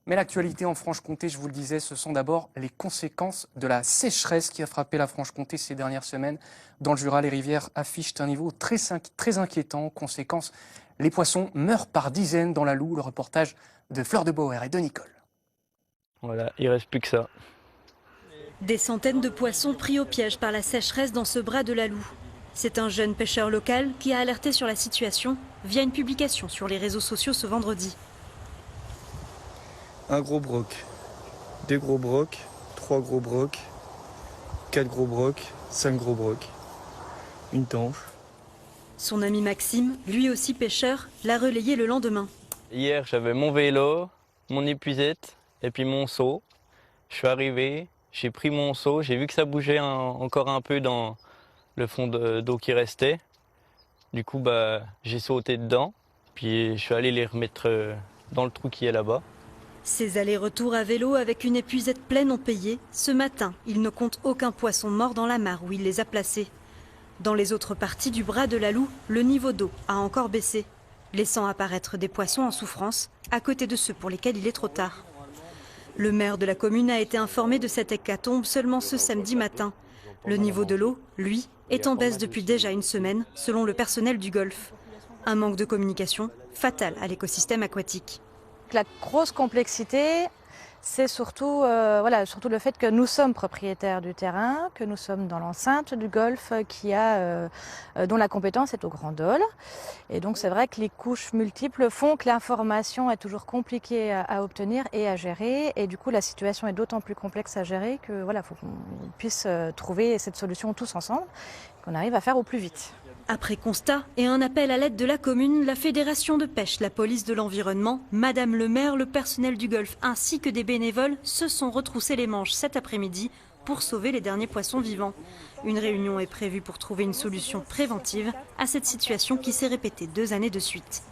Mais l'actualité en Franche-Comté, je vous le disais, ce sont d'abord les conséquences de la sécheresse qui a frappé la Franche-Comté ces dernières semaines. Dans le Jura, les rivières affichent un niveau très inquiétant. Conséquence, les poissons meurent par dizaines dans la Loue. Le reportage de Fleur de Bauer et de Nicole. Voilà, il reste plus que ça. Des centaines de poissons pris au piège par la sécheresse dans ce bras de la Loue. C'est un jeune pêcheur local qui a alerté sur la situation via une publication sur les réseaux sociaux ce vendredi. Un gros broc, deux gros brocs, trois gros brocs, quatre gros brocs, cinq gros brocs, une tanche. Son ami Maxime, lui aussi pêcheur, l'a relayé le lendemain. Hier, j'avais mon vélo, mon épuisette et puis mon seau. Je suis arrivé, j'ai pris mon seau, j'ai vu que ça bougeait encore un peu dans le fond d'eau qui restait. Du coup, j'ai sauté dedans, puis je suis allé les remettre dans le trou qui est là-bas. Ces allers-retours à vélo avec une épuisette pleine ont payé. Ce matin, il ne compte aucun poisson mort dans la mare où il les a placés. Dans les autres parties du bras de la Loue, le niveau d'eau a encore baissé, laissant apparaître des poissons en souffrance à côté de ceux pour lesquels il est trop tard. Le maire de la commune a été informé de cette hécatombe seulement ce samedi matin. Le niveau de l'eau, lui, est en baisse depuis déjà une semaine, selon le personnel du Golfe. Un manque de communication fatal à l'écosystème aquatique. La grosse complexité, c'est surtout, surtout le fait que nous sommes propriétaires du terrain, que nous sommes dans l'enceinte du golfe dont la compétence est au Grand Dole. Et donc c'est vrai que les couches multiples font que l'information est toujours compliquée à obtenir et à gérer. Et du coup la situation est d'autant plus complexe à gérer que faut qu'on puisse trouver cette solution tous ensemble, qu'on arrive à faire au plus vite. Après constat et un appel à l'aide de la commune, la Fédération de pêche, la police de l'environnement, Madame le maire, le personnel du Golfe ainsi que des bénévoles se sont retroussés les manches cet après-midi pour sauver les derniers poissons vivants. Une réunion est prévue pour trouver une solution préventive à cette situation qui s'est répétée 2 années de suite.